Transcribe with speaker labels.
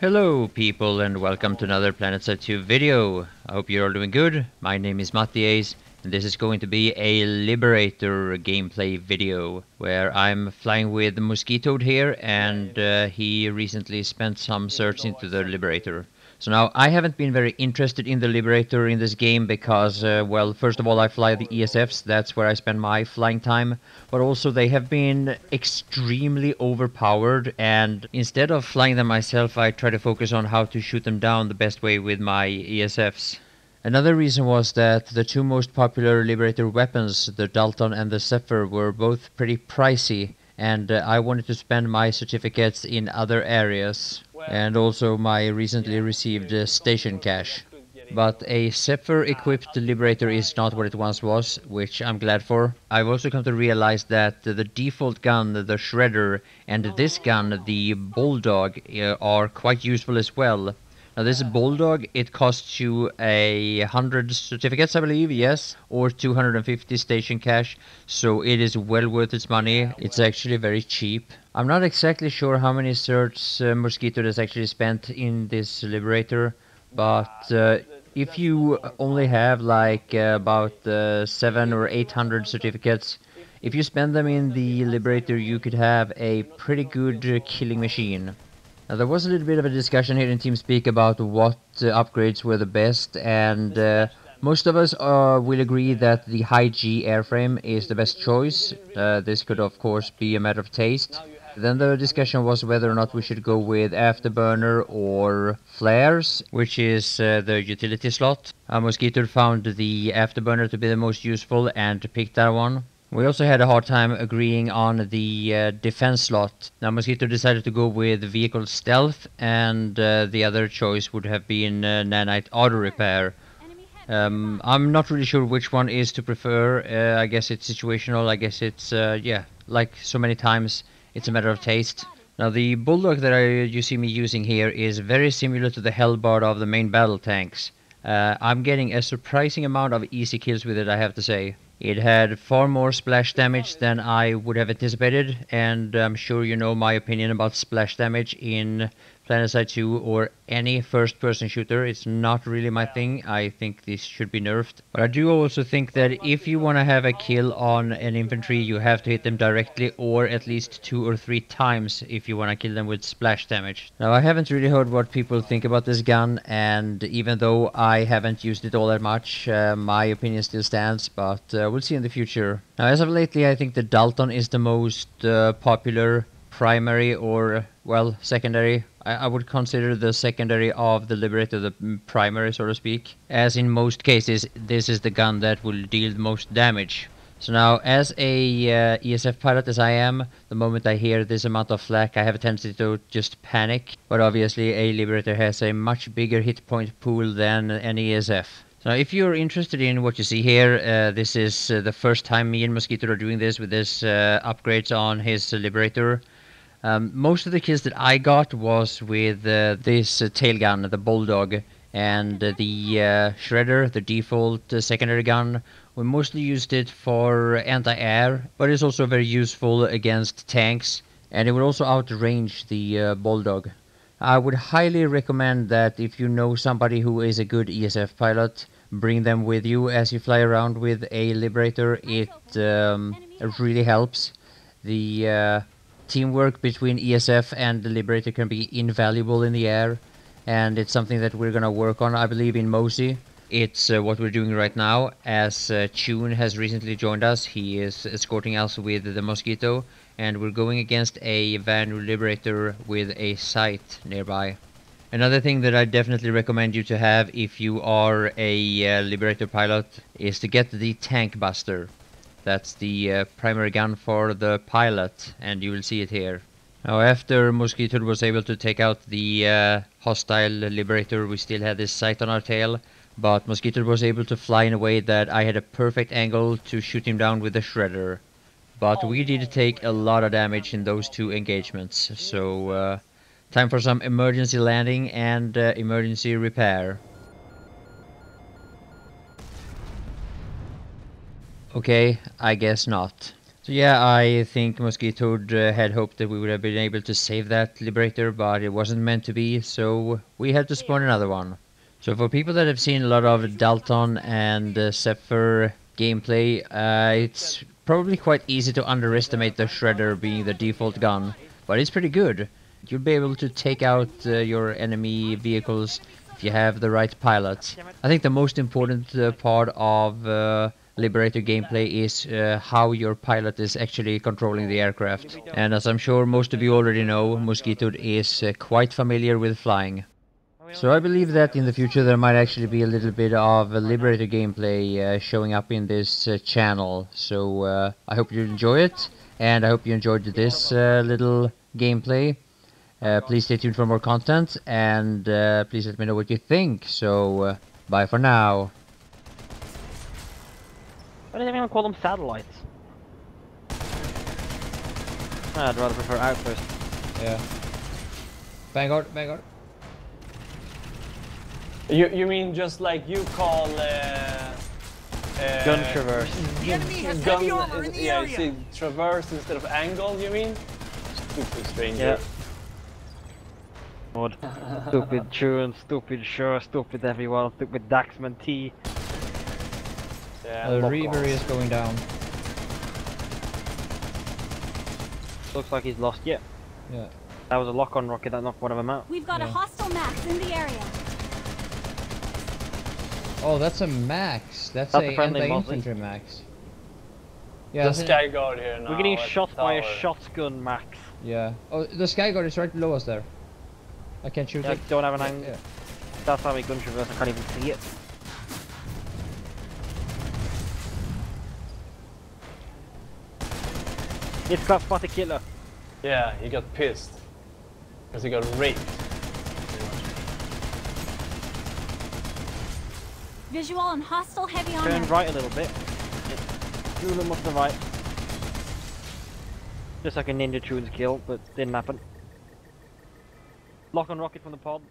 Speaker 1: Hello people and welcome to another Planetside 2 video. I hope you're all doing good. My name is MattiAce and this is going to be a Liberator gameplay video where I'm flying with Mosquitoed here and he recently spent some certs into the Liberator. So now I haven't been very interested in the Liberator in this game because, well, first of all I fly the ESFs, that's where I spend my flying time, but also they have been extremely overpowered and instead of flying them myself I try to focus on how to shoot them down the best way with my ESFs. Another reason was that the two most popular Liberator weapons, the Dalton and the Zephyr, were both pretty pricey and I wanted to spend my certificates in other areas and also my recently received station cash. But a Zephyr equipped Liberator is not what it once was, which I'm glad for. I've also come to realize that the default gun, the Shredder, and this gun, the Bulldog, are quite useful as well. Now this Bulldog, it costs you 100 certificates, I believe, yes, or 250 station cash, so it is well worth its money. It's actually very cheap. I'm not exactly sure how many certs Mosquito has actually spent in this Liberator, but if you only have like about 700 or 800 certificates, if you spend them in the Liberator you could have a pretty good killing machine. Now, there was a little bit of a discussion here in TeamSpeak about what upgrades were the best, and most of us will agree that the high G airframe is the best choice. This could of course be a matter of taste. Then the discussion was whether or not we should go with Afterburner or Flares, which is the utility slot. Mosquito found the Afterburner to be the most useful and picked that one. We also had a hard time agreeing on the defense slot. Now Mosquito decided to go with vehicle stealth, and the other choice would have been nanite auto repair. I'm not really sure which one is to prefer. I guess it's situational. I guess it's yeah, like so many times, it's a matter of taste. Now the Bulldog that you see me using here is very similar to the Hellbard of the main battle tanks. I'm getting a surprising amount of easy kills with it, I have to say. It had far more splash damage than I would have anticipated, and I'm sure you know my opinion about splash damage in Planetside 2 or any first-person shooter. It's not really my thing. I think this should be nerfed. But I do also think that if you want to have a kill on an infantry, you have to hit them directly or at least 2 or 3 times if you want to kill them with splash damage. Now, I haven't really heard what people think about this gun, and even though I haven't used it all that much, my opinion still stands, but we'll see in the future. Now, as of lately, I think the Dalton is the most popular primary or, well, secondary. I would consider the secondary of the Liberator the primary, so to speak, as in most cases this is the gun that will deal the most damage. So now, as a ESF pilot as I am, the moment I hear this amount of flak I have a tendency to just panic, but obviously a Liberator has a much bigger hit point pool than an ESF. So if you're interested in what you see here, this is the first time me and Mosquito are doing this with this upgrades on his Liberator. Most of the kills that I got was with this tail gun, the Bulldog, and the Shredder, the default secondary gun. We mostly used it for anti-air, but it's also very useful against tanks, and it will also outrange the Bulldog. I would highly recommend that if you know somebody who is a good ESF pilot, bring them with you as you fly around with a Liberator. It really helps. The teamwork between ESF and the Liberator can be invaluable in the air, and it's something that we're gonna work on, I believe, in Mosey. It's what we're doing right now, as Tune has recently joined us. He is escorting us with the Mosquito, and we're going against a Van Liberator with a sight nearby. Another thing that I definitely recommend you to have if you are a Liberator pilot is to get the Tank Buster. That's the primary gun for the pilot, and you will see it here. Now, after Mosquito was able to take out the hostile Liberator, we still had this sight on our tail, but Mosquito was able to fly in a way that I had a perfect angle to shoot him down with the Shredder. But we did take a lot of damage in those two engagements, so time for some emergency landing and emergency repair. Okay, I guess not. So yeah, I think Mosquito had hoped that we would have been able to save that Liberator, but it wasn't meant to be, so we had to spawn another one. So for people that have seen a lot of Dalton and Zephyr gameplay, it's probably quite easy to underestimate the Shredder being the default gun, but it's pretty good. You'll be able to take out your enemy vehicles if you have the right pilot. I think the most important part of Liberator gameplay is how your pilot is actually controlling the aircraft. And as I'm sure most of you already know, Mosquito is quite familiar with flying. So I believe that in the future there might actually be a little bit of Liberator gameplay showing up in this channel. So I hope you enjoy it, and I hope you enjoyed this little gameplay. Please stay tuned for more content, and please let me know what you think. So bye for now.
Speaker 2: Why does everyone call them satellites? I'd rather prefer outpost.
Speaker 1: Yeah. Vanguard, Vanguard.
Speaker 3: You mean just like you call
Speaker 2: Gun traverse.
Speaker 4: The enemy has heavy armor in the
Speaker 3: yeah,
Speaker 4: area.
Speaker 3: you see traverse instead of angle, you mean? Stupid stranger.
Speaker 2: Yeah. Mod. Stupid Truant, stupid Sure, stupid everyone, stupid Daxman T.
Speaker 3: Yeah,
Speaker 1: The
Speaker 3: lock
Speaker 1: Reaver
Speaker 3: on.
Speaker 1: is going down.
Speaker 2: Looks like he's lost. Yeah.
Speaker 1: Yeah.
Speaker 2: That was a lock-on rocket that knocked one of them out.
Speaker 5: We've got a
Speaker 1: Yeah.
Speaker 5: hostile max in the area.
Speaker 1: Oh, that's a max. That's
Speaker 2: That's
Speaker 1: a
Speaker 2: a friendly
Speaker 1: anti-infantry max. Yeah,
Speaker 3: The
Speaker 1: that's
Speaker 3: Sky Guard here now.
Speaker 2: We're getting
Speaker 3: at
Speaker 2: shot
Speaker 3: the
Speaker 2: by a
Speaker 3: tower.
Speaker 2: shotgun max.
Speaker 1: yeah. Oh, the Sky Guard is right below us there. I can't shoot
Speaker 2: Yeah, I
Speaker 1: it.
Speaker 2: don't have an angle.
Speaker 1: Yeah.
Speaker 2: That's how we gun traverse, I can't even see it. It's got spotted killer.
Speaker 3: Yeah, he got pissed. Because he got raped.
Speaker 5: Visual on hostile heavy armor.
Speaker 2: Turned right a little bit. Threw them up to the right. Just like a Ninja Tunes kill, but didn't happen. Lock on rocket from the pod.